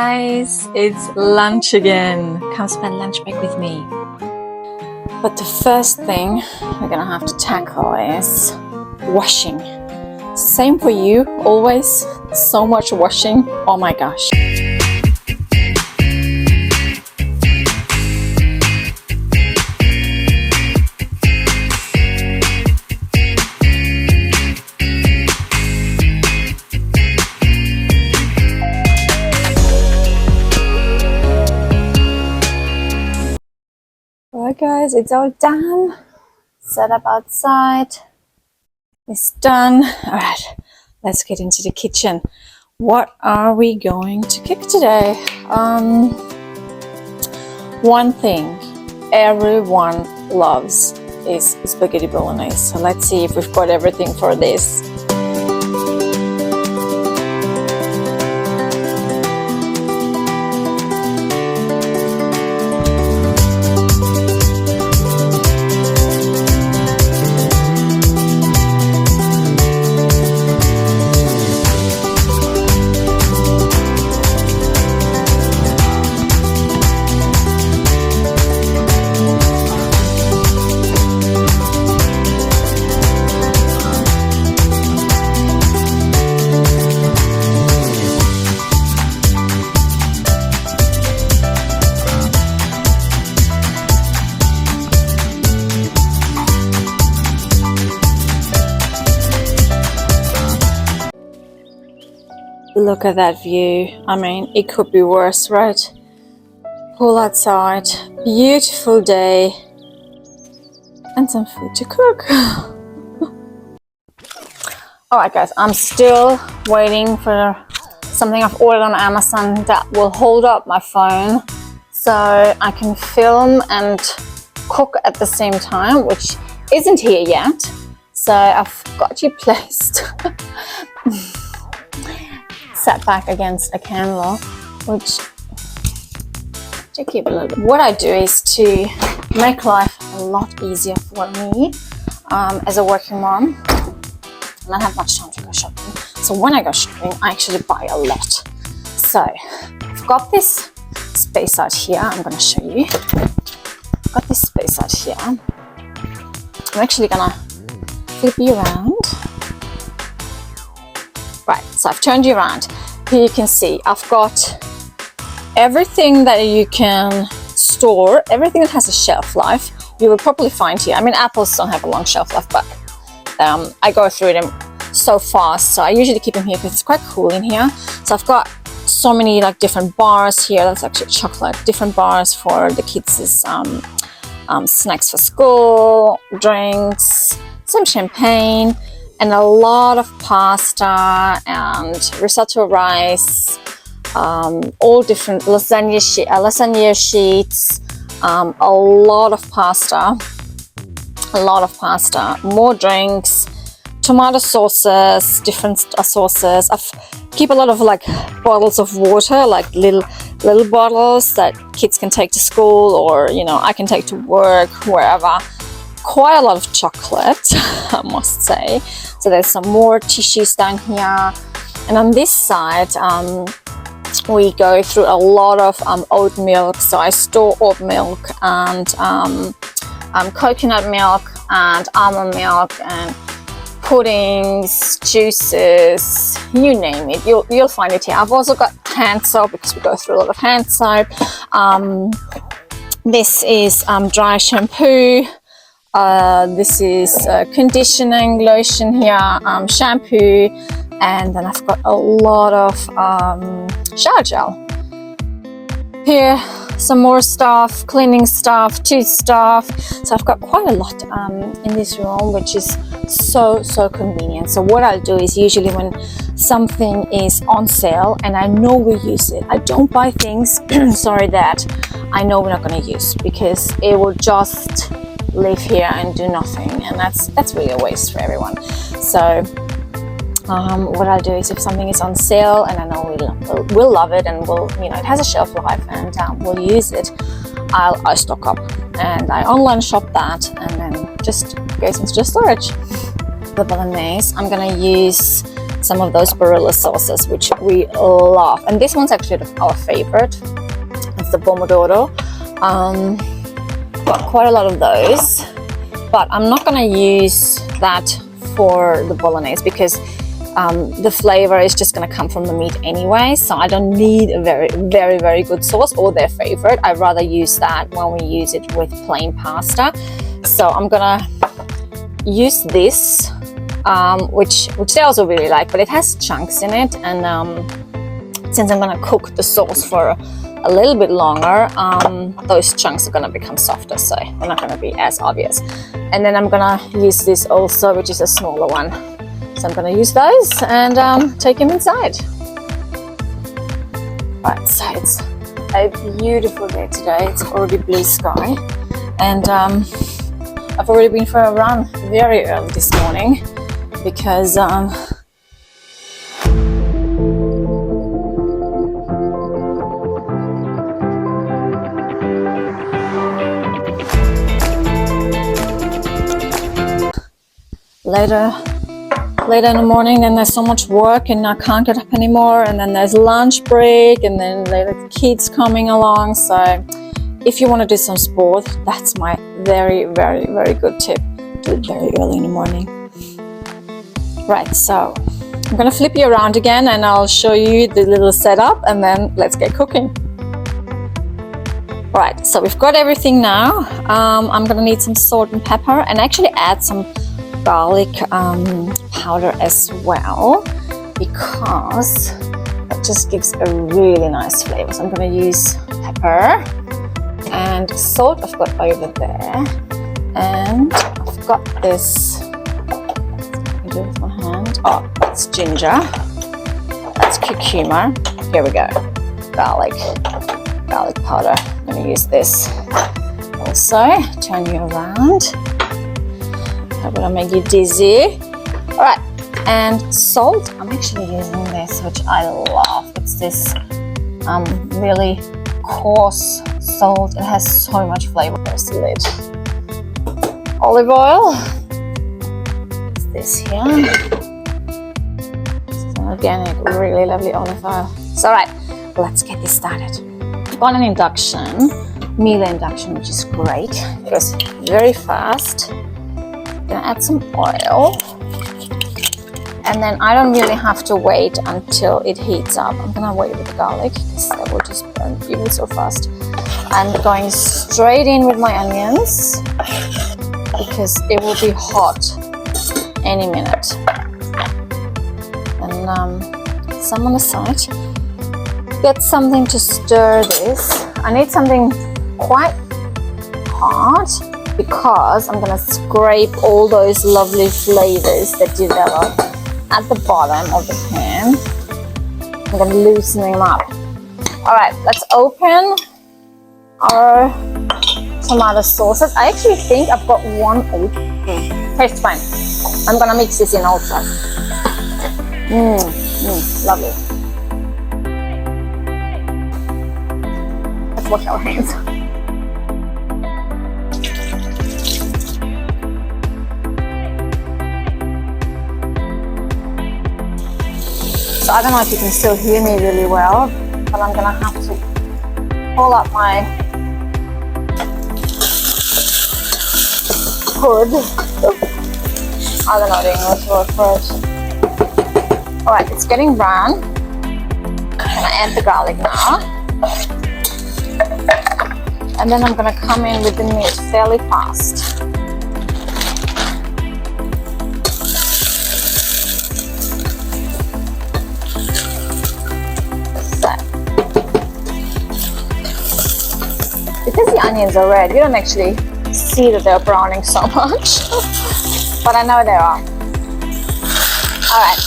Guys, it's lunch again. Come spend lunch break with me. But the first thing we're gonna have to tackle is washing. Same for you, always so much washing. Oh my gosh. Alright guys, it's all done. Set up outside. It's done. Alright, let's get into the kitchen. What are we going to cook today? One thing everyone loves is spaghetti bolognese. So let's see if we've got everything for this. Look at that view. I mean, it could be worse, right? Pool outside, beautiful day, and some food to cook. Alright guys, I'm still waiting for something I've ordered on Amazon that will hold up my phone so I can film and cook at the same time, which isn't here yet. So I've got you placed set back against a candle, which to keep a little bit. What I do is to make life a lot easier for me as a working mom. I don't have much time to go shopping, so when I go shopping I actually buy a lot. So I've got this space out here. I'm going to show you. I've got this space out here. I'm actually gonna flip you around. Right, so I've turned you around. Here you can see I've got everything that you can store, everything that has a shelf life. You will probably find here. I mean, apples don't have a long shelf life, but I go through them so fast. So I usually keep them here because it's quite cool in here. So I've got so many like different bars here. That's actually chocolate. Different bars for the kids' snacks for school, drinks, some champagne, and a lot of pasta and risotto rice, all different lasagna sheets, a lot of pasta, more drinks, tomato sauces, different sauces. I keep a lot of like bottles of water, like little bottles that kids can take to school, or I can take to work, wherever. Quite a lot of chocolate, I must say. So there's some more tissues down here, and on this side we go through a lot of oat milk. So I store oat milk and coconut milk and almond milk and puddings, juices, you name it, you'll find it here. I've also got hand soap because we go through a lot of hand soap. This is dry shampoo. This is conditioning lotion here, shampoo, and then I've got a lot of shower gel. Here, some more stuff, cleaning stuff, tooth stuff. So I've got quite a lot in this room, which is so convenient. So what I'll do is usually when something is on sale and I know we use it, I don't buy things sorry, that I know we're not going to use, because it will just live here and do nothing, and that's really a waste for everyone. So what I'll do is if something is on sale and I know we'll love it and it has a shelf life and we'll use it, I'll stock up and I online shop that, and then just goes into the storage. The bolognese, I'm gonna use some of those barilla sauces, which we love. And this one's actually our favorite. It's the pomodoro. Got quite a lot of those, but I'm not going to use that for the bolognese because the flavor is just going to come from the meat anyway, so I don't need a very good sauce or their favorite. I'd rather use that when we use it with plain pasta. So I'm gonna use this, which they also really like, but it has chunks in it, and since I'm gonna cook the sauce for a little bit longer, those chunks are gonna become softer, so they're not gonna be as obvious. And then I'm gonna use this also, which is a smaller one. So I'm gonna use those and take them inside. Right, so it's a beautiful day today. It's already blue sky, and I've already been for a run very early this morning because later in the morning, then there's so much work and I can't get up anymore, and then there's lunch break, and then later the kids coming along. So if you want to do some sport, that's my very good tip. Do it very early in the morning. Right, so I'm gonna flip you around again and I'll show you the little setup, and then let's get cooking. Right, so we've got everything now. I'm gonna need some salt and pepper, and actually add some garlic powder as well, because it just gives a really nice flavor. So I'm going to use pepper and salt. I've got over there, and I've got this. Let me do it with one hand. Oh, that's ginger. That's curcuma. Here we go. Garlic powder. I'm going to use this also. Turn you around. I'm gonna make you dizzy. All right, and salt. I'm actually using this, which I love. It's this really coarse salt. It has so much flavor. There's the lid. Olive oil. It's this here. This is an organic, really lovely olive oil. So, all right, let's get this started. I've got an induction, Miele induction, which is great. It goes very fast. Gonna add some oil, and then I don't really have to wait until it heats up. I'm gonna wait with the garlic because that will just burn even so fast. I'm going straight in with my onions because it will be hot any minute. And some on the side. Get something to stir this. I need something quite hard, because I'm gonna scrape all those lovely flavors that develop at the bottom of the pan. I'm gonna loosen them up. All right, let's open our tomato sauces. I actually think I've got one open. Tastes fine. I'm gonna mix this in also. Lovely. Let's wash our hands. So I don't know if you can still hear me really well, but I'm gonna have to pull up my hood. I don't know the English word for it. All right, it's getting brown. I'm gonna add the garlic now. And then I'm gonna come in with the meat fairly fast. Because the onions are red, you don't actually see that they're browning so much, but I know they are. All right,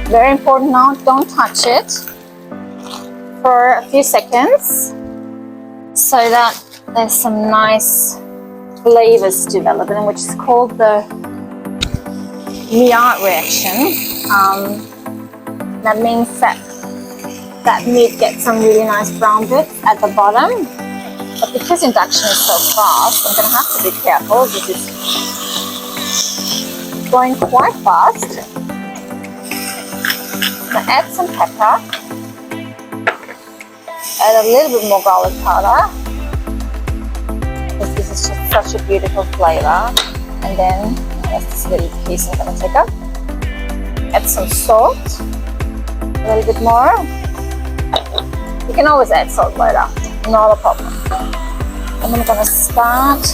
very important now, don't touch it for a few seconds so that there's some nice flavors developing, which is called the Maillard reaction. That means that meat gets some really nice brown bits at the bottom. But because induction is so fast, I'm going to have to be careful. This is going quite fast. gonna add some pepper. Add a little bit more garlic powder, because this is just such a beautiful flavor. And then that's this little piece I'm gonna take up. Add some salt, a little bit more. You can always add salt later, not a problem. And I'm gonna start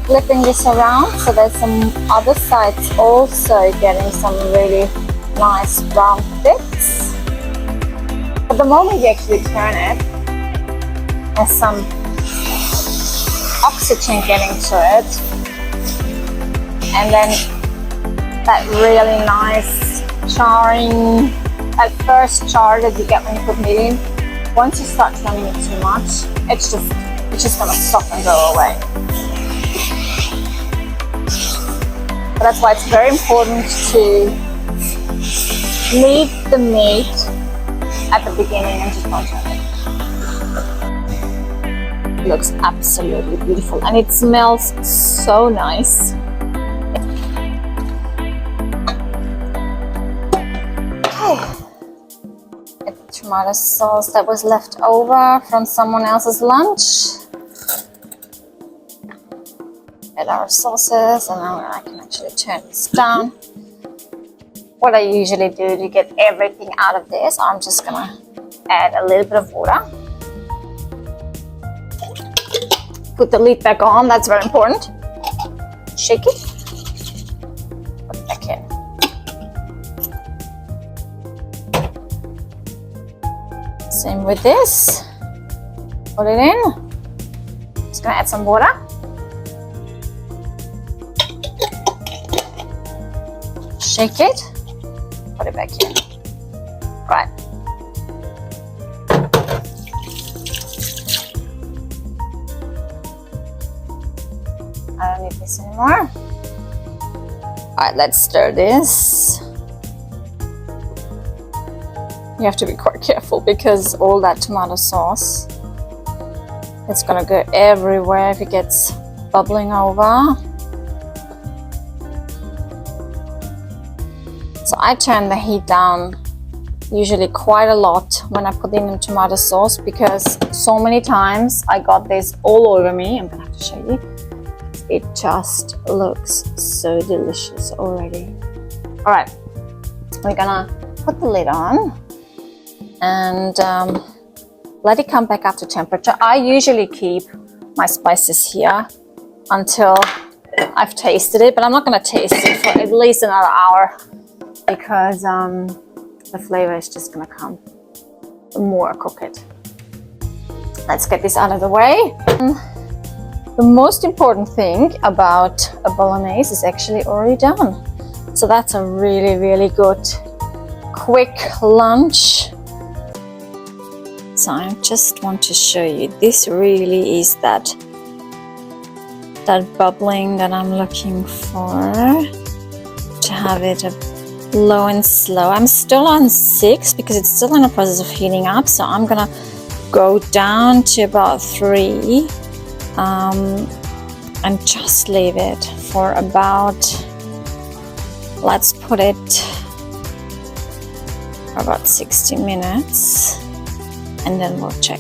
flipping this around so that some other sides also getting some really nice brown bits. But the moment you actually turn it, there's some oxygen getting to it, and then that really nice charring, that first char that you get when you put meat in, once you start turning it too much, it's just gonna stop and go away. But that's why it's very important to leave the meat at the beginning and just don't turn it. It looks absolutely beautiful and it smells so nice. Okay, the tomato sauce that was left over from someone else's lunch. Add our sauces, and now I can actually turn this down. What I usually do to get everything out of this, I'm just gonna add a little bit of water. Put the lid back on, that's very important. Shake it. Put it back in. Same with this. Put it in. Just gonna add some water. Shake it. Put it back in. Right. I don't need this anymore. Alright, let's stir this. You have to be quite careful because all that tomato sauce, it's gonna go everywhere if it gets bubbling over. So I turn the heat down usually quite a lot when I put in the tomato sauce, because so many times I got this all over me. I'm gonna have to show you. It just looks so delicious already. All right, we're gonna put the lid on and let it come back up to temperature. I usually keep my spices here until I've tasted it, but I'm not gonna taste it for at least another hour, because the flavor is just gonna come the more I cook it. Let's get this out of the way. The most important thing about a bolognese is actually already done. So that's a really, really good quick lunch. So I just want to show you, this really is that bubbling that I'm looking for, to have it low and slow. I'm still on 6 because it's still in the process of heating up, so I'm gonna go down to about 3 and just leave it for about, let's put it for about 60 minutes, and then we'll check.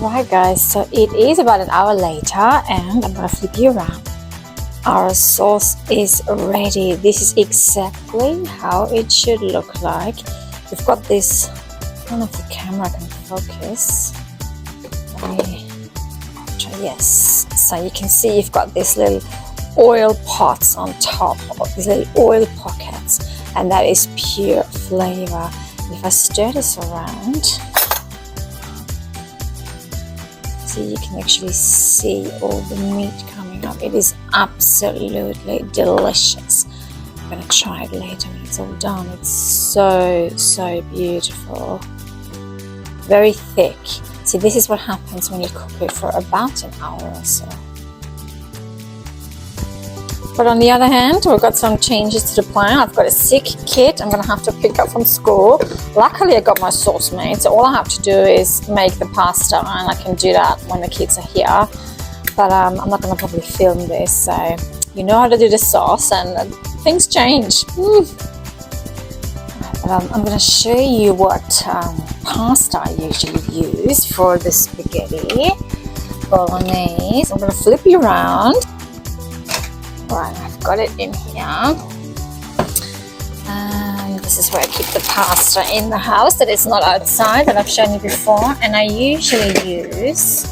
Right guys, so it is about an hour later and I'm gonna flip you around. Our sauce is ready. This is exactly how it should look like. We've got this, I don't know if the camera can focus. Let me try, yes. So you can see you've got these little oil pots on top of these little oil pockets, and that is pure flavor. And if I stir this around, so you can actually see all the meat coming up. It is absolutely delicious. I'm gonna try it later when it's all done. It's so, so beautiful. Very thick. See, this is what happens when you cook it for about an hour or so. But on the other hand, we've got some changes to the plan. I've got a sick kid I'm gonna have to pick up from school. Luckily, I got my sauce made, so all I have to do is make the pasta, and I can do that when the kids are here. But I'm not gonna probably film this, so you know how to do the sauce, and things change. I'm going to show you what pasta I usually use for the spaghetti bolognese. I'm going to flip you around. Right, I've got it in here. And this is where I keep the pasta in the house that is not outside, that I've shown you before. And I usually use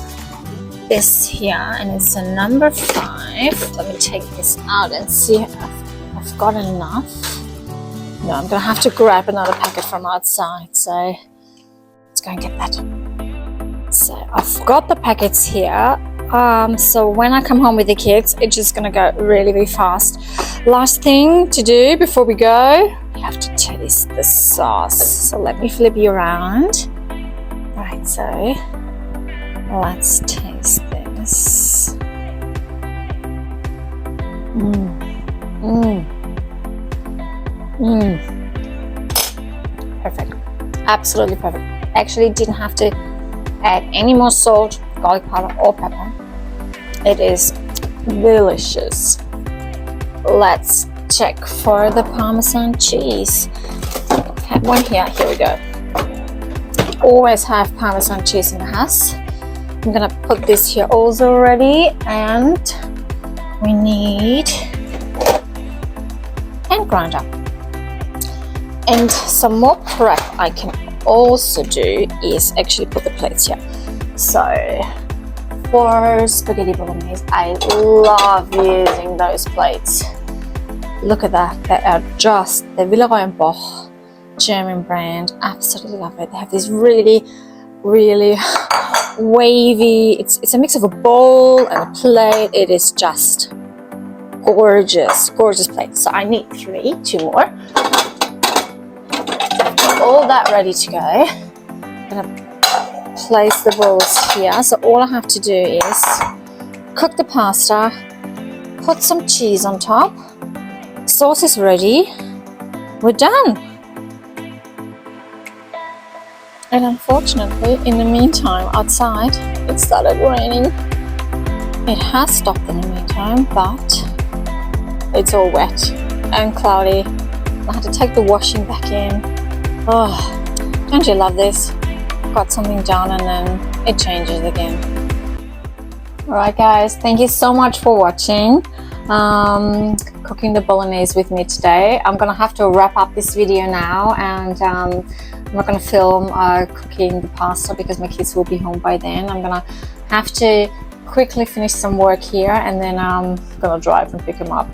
this here, and it's a number 5. Let me take this out and see if I've got enough. No, I'm going to have to grab another packet from outside, so let's go and get that. So I've got the packets here. So when I come home with the kids, it's just going to go really, really fast. Last thing to do before we go, we have to taste the sauce. So let me flip you around. Right, so let's taste this. Perfect. Absolutely perfect. Actually didn't have to add any more salt, garlic powder or pepper. It is delicious. Let's check for the Parmesan cheese. Have one here. Here we go. Always have Parmesan cheese in the house. I'm gonna put this here also already, and we need hand grinder. And some more prep I can also do is actually put the plates here. So for spaghetti bolognese, I love using those plates. Look at that. They are just the Villeroy&Boch German brand. Absolutely love it. They have this really, really wavy, it's a mix of a bowl and a plate. It is just gorgeous plate. So I need 2 more. All that ready to go. I'm gonna place the bowls here. So all I have to do is cook the pasta, put some cheese on top. Sauce is ready. We're done. And unfortunately, in the meantime, outside it started raining. It has stopped in the meantime, but it's all wet and cloudy. I had to take the washing back in. Oh, don't you love this? Got something done and then it changes again. Alright guys, thank you so much for watching. Cooking the bolognese with me today. I'm gonna have to wrap up this video now, and I'm not gonna film cooking the pasta because my kids will be home by then. I'm gonna have to quickly finish some work here, and then I'm gonna drive and pick them up.